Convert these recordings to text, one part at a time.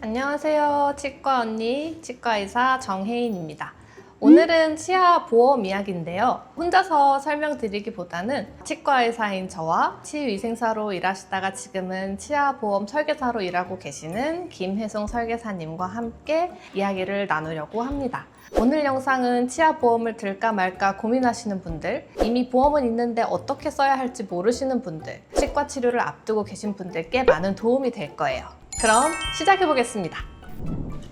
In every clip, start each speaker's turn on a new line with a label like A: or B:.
A: 안녕하세요. 치과 언니, 치과의사 정혜인입니다. 오늘은 치아 보험 이야기인데요. 혼자서 설명드리기보다는 치과의사인 저와 치위생사로 일하시다가 지금은 치아 보험 설계사로 일하고 계시는 김혜송 설계사님과 함께 이야기를 나누려고 합니다. 오늘 영상은 치아 보험을 들까 말까 고민하시는 분들, 이미 보험은 있는데 어떻게 써야 할지 모르시는 분들, 치과 치료를 앞두고 계신 분들께 많은 도움이 될 거예요. 그럼 시작해 보겠습니다.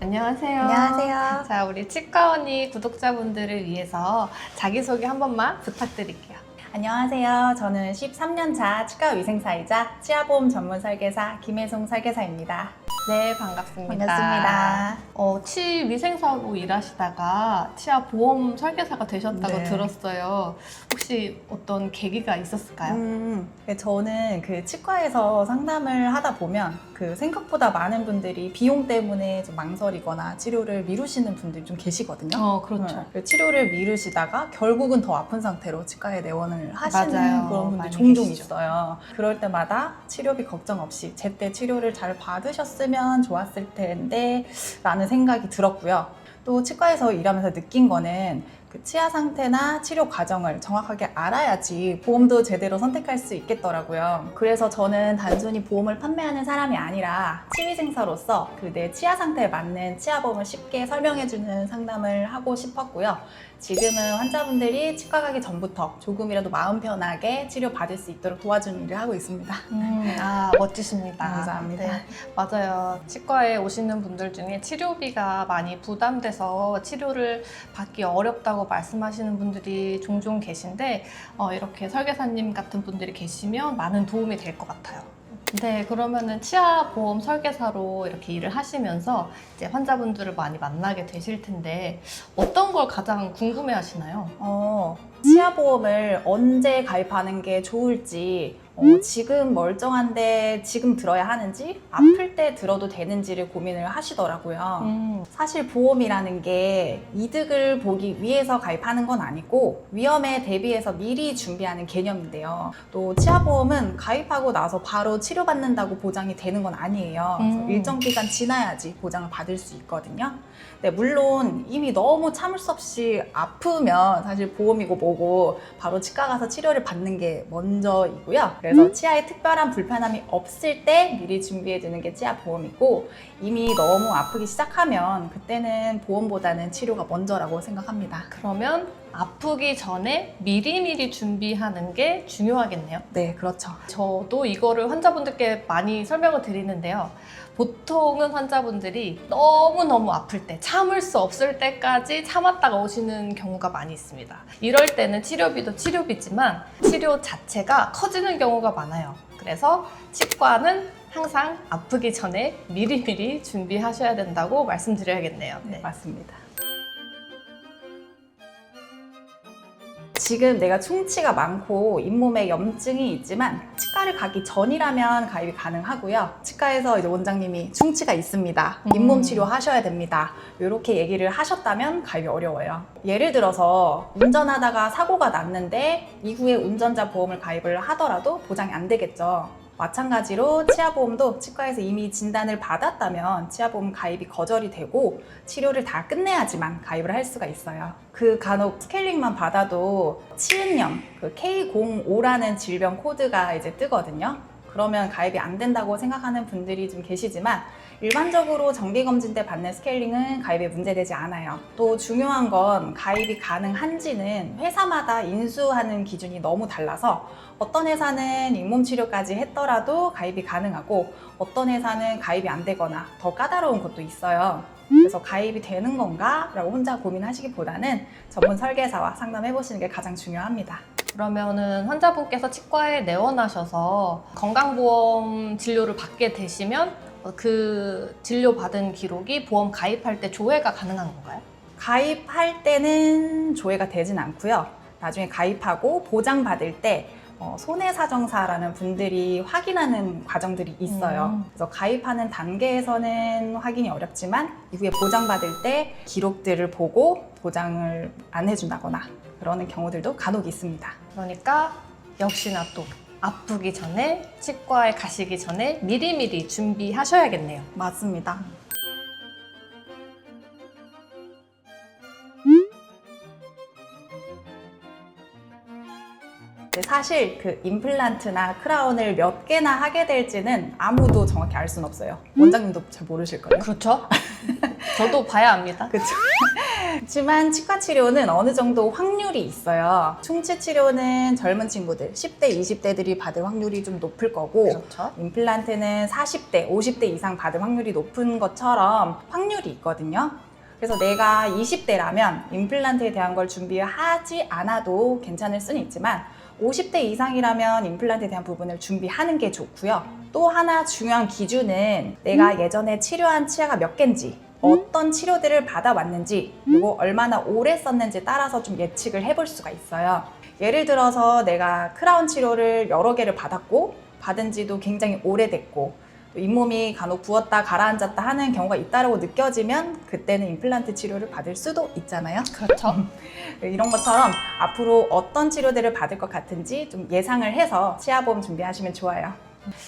A: 안녕하세요.
B: 안녕하세요.
A: 자, 우리 치과 언니 구독자분들을 위해서 자기소개 한 번만 부탁드릴게요.
B: 안녕하세요. 저는 13년차 치과위생사이자 치아보험 전문 설계사 김혜송 설계사입니다.
A: 네, 반갑습니다.
B: 반갑습니다.
A: 치위생사로 일하시다가 치아 보험 설계사가 되셨다고
B: 네.
A: 들었어요. 혹시 어떤 계기가 있었을까요?
B: 저는 그 치과에서 상담을 하다 보면 그 생각보다 많은 분들이 비용 때문에 좀 망설이거나 치료를 미루시는 분들이 좀 계시거든요.
A: 그렇죠.
B: 그 치료를 미루시다가 결국은 더 아픈 상태로 치과에 내원을 하시는
A: 맞아요.
B: 그런 분들이
A: 많이
B: 종종
A: 계시죠.
B: 있어요. 그럴 때마다 치료비 걱정 없이 제때 치료를 잘 받으셨으면 좋았을 텐데 라는 생각이 들었고요. 또 치과에서 일하면서 느낀 거는 그 치아 상태나 치료 과정을 정확하게 알아야지 보험도 제대로 선택할 수 있겠더라고요. 그래서 저는 단순히 보험을 판매하는 사람이 아니라 치위생사로서 그 내 치아 상태에 맞는 치아보험을 쉽게 설명해주는 상담을 하고 싶었고요. 지금은 환자분들이 치과 가기 전부터 조금이라도 마음 편하게 치료받을 수 있도록 도와주는 일을 하고 있습니다.
A: 멋지십니다.
B: 감사합니다.
A: 네, 맞아요. 치과에 오시는 분들 중에 치료비가 많이 부담돼서 치료를 받기 어렵다고 말씀하시는 분들이 종종 계신데 이렇게 설계사님 같은 분들이 계시면 많은 도움이 될 것 같아요. 네, 그러면은 치아 보험 설계사로 이렇게 일을 하시면서 이제 환자분들을 많이 만나게 되실 텐데 어떤 걸 가장 궁금해 하시나요?
B: 치아보험을 언제 가입하는 게 좋을지, 지금 멀쩡한데 지금 들어야 하는지, 아플 때 들어도 되는지를 고민을 하시더라고요. 사실 보험이라는 게 이득을 보기 위해서 가입하는 건 아니고 위험에 대비해서 미리 준비하는 개념인데요. 또 치아보험은 가입하고 나서 바로 치료받는다고 보장이 되는 건 아니에요. 그래서 일정 기간 지나야지 보장을 받을 수 있거든요. 네, 물론 이미 너무 참을 수 없이 아프면 사실 보험이고 뭐고 바로 치과 가서 치료를 받는 게 먼저이고요. 그래서 치아에 특별한 불편함이 없을 때 미리 준비해두는 게 치아 보험이고, 이미 너무 아프기 시작하면 그때는 보험보다는 치료가 먼저라고 생각합니다.
A: 그러면 아프기 전에 미리미리 준비하는 게 중요하겠네요.
B: 네, 그렇죠.
A: 저도 이거를 환자분들께 많이 설명을 드리는데요. 보통은 환자분들이 너무너무 아플 때, 참을 수 없을 때까지 참았다가 오시는 경우가 많이 있습니다. 이럴 때는 치료비도 치료비지만 치료 자체가 커지는 경우가 많아요. 그래서 치과는 항상 아프기 전에 미리미리 준비하셔야 된다고 말씀드려야겠네요.
B: 네, 맞습니다. 지금 내가 충치가 많고 잇몸에 염증이 있지만 치과를 가기 전이라면 가입이 가능하고요. 치과에서 이제 원장님이 충치가 있습니다, 잇몸 치료 하셔야 됩니다, 이렇게 얘기를 하셨다면 가입이 어려워요. 예를 들어서 운전하다가 사고가 났는데 이후에 운전자 보험을 가입을 하더라도 보장이 안 되겠죠. 마찬가지로 치아보험도 치과에서 이미 진단을 받았다면 치아보험 가입이 거절이 되고 치료를 다 끝내야지만 가입을 할 수가 있어요. 그 간혹 스케일링만 받아도 치은염, 그 K05라는 질병 코드가 이제 뜨거든요. 그러면 가입이 안 된다고 생각하는 분들이 좀 계시지만 일반적으로 정기검진 때 받는 스케일링은 가입에 문제되지 않아요. 또 중요한 건 가입이 가능한지는 회사마다 인수하는 기준이 너무 달라서 어떤 회사는 잇몸 치료까지 했더라도 가입이 가능하고 어떤 회사는 가입이 안 되거나 더 까다로운 것도 있어요. 그래서 가입이 되는 건가? 라고 혼자 고민하시기보다는 전문 설계사와 상담해 보시는 게 가장 중요합니다.
A: 그러면은 환자분께서 치과에 내원하셔서 건강보험 진료를 받게 되시면 그 진료받은 기록이 보험 가입할 때 조회가 가능한 건가요?
B: 가입할 때는 조회가 되진 않고요. 나중에 가입하고 보장받을 때 손해사정사라는 분들이 확인하는 과정들이 있어요. 그래서 가입하는 단계에서는 확인이 어렵지만 이후에 보장받을 때 기록들을 보고 보장을 안 해준다거나 그러는 경우들도 간혹 있습니다.
A: 그러니까 역시나 또 아프기 전에 치과에 가시기 전에 미리미리 준비하셔야겠네요.
B: 맞습니다. 사실 그 임플란트나 크라운을 몇 개나 하게 될지는 아무도 정확히 알 수는 없어요. 원장님도 잘 모르실 거예요.
A: 그렇죠? 저도 봐야 합니다.
B: 그렇죠. 하지만 치과 치료는 어느 정도 확률이 있어요. 충치 치료는 젊은 친구들, 10대, 20대들이 받을 확률이 좀 높을 거고
A: 그렇죠.
B: 임플란트는 40대, 50대 이상 받을 확률이 높은 것처럼 확률이 있거든요. 그래서 내가 20대라면 임플란트에 대한 걸 준비하지 않아도 괜찮을 수는 있지만 50대 이상이라면 임플란트에 대한 부분을 준비하는 게 좋고요. 또 하나 중요한 기준은 내가 예전에 치료한 치아가 몇 개인지 어떤 치료들을 받아왔는지 그리고 얼마나 오래 썼는지 따라서 좀 예측을 해볼 수가 있어요. 예를 들어서 내가 크라운 치료를 여러 개를 받았고 받은 지도 굉장히 오래됐고 잇몸이 간혹 부었다 가라앉았다 하는 경우가 있다고 느껴지면 그때는 임플란트 치료를 받을 수도 있잖아요.
A: 그렇죠.
B: 이런 것처럼 앞으로 어떤 치료들을 받을 것 같은지 좀 예상을 해서 치아보험 준비하시면 좋아요.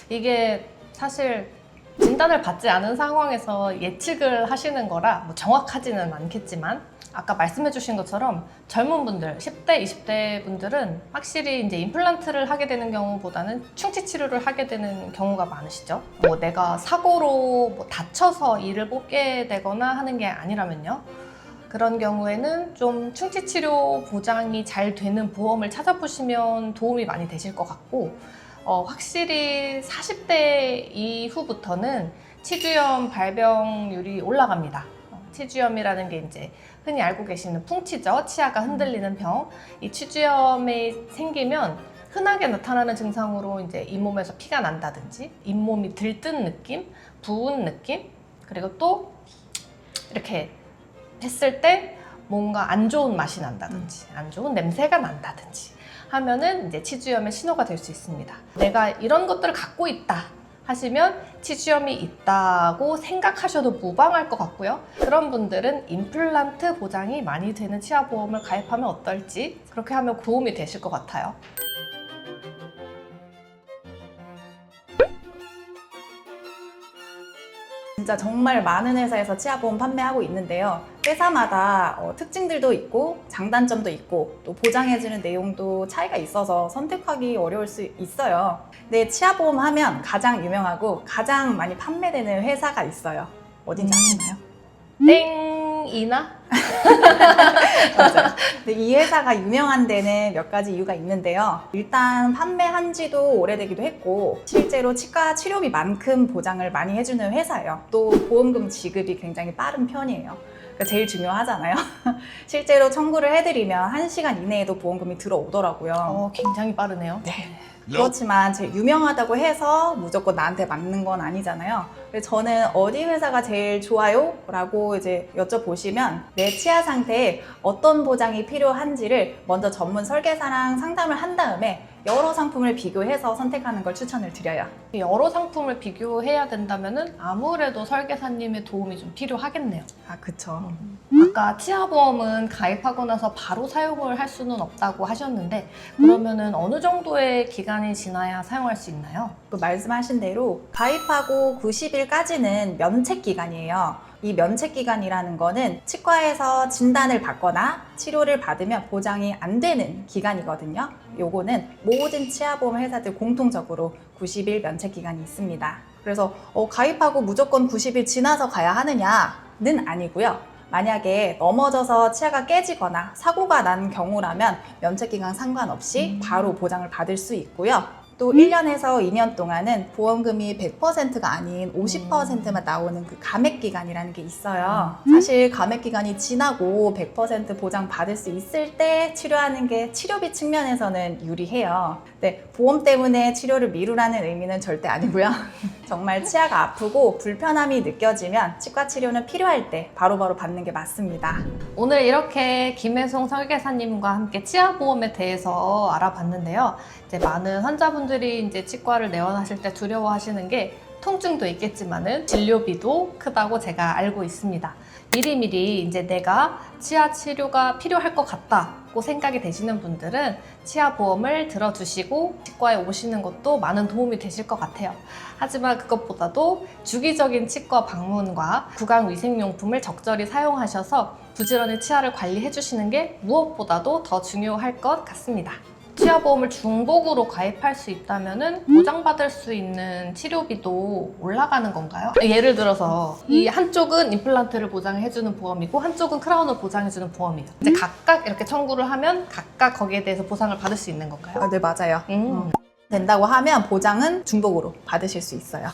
A: 이게 사실 진단을 받지 않은 상황에서 예측을 하시는 거라 뭐 정확하지는 않겠지만 아까 말씀해 주신 것처럼 젊은 분들, 10대, 20대 분들은 확실히 이제 임플란트를 하게 되는 경우보다는 충치 치료를 하게 되는 경우가 많으시죠. 뭐 내가 사고로 뭐 다쳐서 이를 뽑게 되거나 하는 게 아니라면요. 그런 경우에는 좀 충치 치료 보장이 잘 되는 보험을 찾아보시면 도움이 많이 되실 것 같고 확실히 40대 이후부터는 치주염 발병률이 올라갑니다. 치주염이라는 게 이제 흔히 알고 계시는 풍치죠. 치아가 흔들리는 병. 이 치주염이 생기면 흔하게 나타나는 증상으로 이제 잇몸에서 피가 난다든지 잇몸이 들뜬 느낌, 부은 느낌, 그리고 또 이렇게 했을 때 뭔가 안 좋은 맛이 난다든지 안 좋은 냄새가 난다든지 하면은 이제 치주염의 신호가 될 수 있습니다. 내가 이런 것들을 갖고 있다 하시면 치주염이 있다고 생각하셔도 무방할 것 같고요. 그런 분들은 임플란트 보장이 많이 되는 치아보험을 가입하면 어떨지 그렇게 하면 도움이 되실 것 같아요.
B: 진짜 정말 많은 회사에서 치아보험 판매하고 있는데요. 회사마다 특징들도 있고 장단점도 있고 또 보장해주는 내용도 차이가 있어서 선택하기 어려울 수 있어요. 근데 치아보험 하면 가장 유명하고 가장 많이 판매되는 회사가 있어요. 어딘지 아시나요?
A: 땡이나?
B: 맞아요. 근데 이 회사가 유명한 데는 몇 가지 이유가 있는데요. 일단 판매한 지도 오래되기도 했고 실제로 치과 치료비만큼 보장을 많이 해주는 회사예요. 또 보험금 지급이 굉장히 빠른 편이에요. 그러니까 제일 중요하잖아요. 실제로 청구를 해드리면 1시간 이내에도 보험금이 들어오더라고요.
A: 굉장히 빠르네요.
B: 네. 그렇지만 제일 유명하다고 해서 무조건 나한테 맞는 건 아니잖아요. 그래서 저는 어디 회사가 제일 좋아요? 라고 이제 여쭤보시면 내 치아 상태에 어떤 보장이 필요한지를 먼저 전문 설계사랑 상담을 한 다음에 여러 상품을 비교해서 선택하는 걸 추천을 드려요.
A: 여러 상품을 비교해야 된다면은 아무래도 설계사님의 도움이 좀 필요하겠네요.
B: 아, 그쵸.
A: 아까 치아보험은 가입하고 나서 바로 사용을 할 수는 없다고 하셨는데 그러면은 어느 정도의 기간이 지나야 사용할 수 있나요?
B: 또 말씀하신 대로 가입하고 90일까지는 면책 기간이에요. 이 면책 기간이라는 거는 치과에서 진단을 받거나 치료를 받으면 보장이 안 되는 기간이거든요. 요거는 모든 치아보험 회사들 공통적으로 90일 면책 기간이 있습니다. 그래서 가입하고 무조건 90일 지나서 가야 하느냐는 아니고요. 만약에 넘어져서 치아가 깨지거나 사고가 난 경우라면 면책기간 상관없이 바로 보장을 받을 수 있고요. 또 1년에서 2년 동안은 보험금이 100%가 아닌 50%만 나오는 그 감액기간이라는 게 있어요. 사실 감액기간이 지나고 100% 보장 받을 수 있을 때 치료하는 게 치료비 측면에서는 유리해요. 네, 보험 때문에 치료를 미루라는 의미는 절대 아니고요. 정말 치아가 아프고 불편함이 느껴지면 치과 치료는 필요할 때 바로바로 받는 게 맞습니다.
A: 오늘 이렇게 김혜송 설계사님과 함께 치아보험에 대해서 알아봤는데요. 이제 많은 환자분들이 이제 치과를 내원하실 때 두려워하시는 게 통증도 있겠지만은 진료비도 크다고 제가 알고 있습니다. 미리미리 이제 내가 치아 치료가 필요할 것 같다고 생각이 되시는 분들은 치아보험을 들어주시고 치과에 오시는 것도 많은 도움이 되실 것 같아요. 하지만 그것보다도 주기적인 치과 방문과 구강위생용품을 적절히 사용하셔서 부지런히 치아를 관리해 주시는 게 무엇보다도 더 중요할 것 같습니다. 치아보험을 중복으로 가입할 수 있다면은 보장받을 수 있는 치료비도 올라가는 건가요? 예를 들어서 이 한쪽은 임플란트를 보장해주는 보험이고 한쪽은 크라운을 보장해주는 보험이에요. 이제 각각 이렇게 청구를 하면 각각 거기에 대해서 보상을 받을 수 있는 건가요?
B: 네, 맞아요. 된다고 하면 보장은 중복으로 받으실 수 있어요.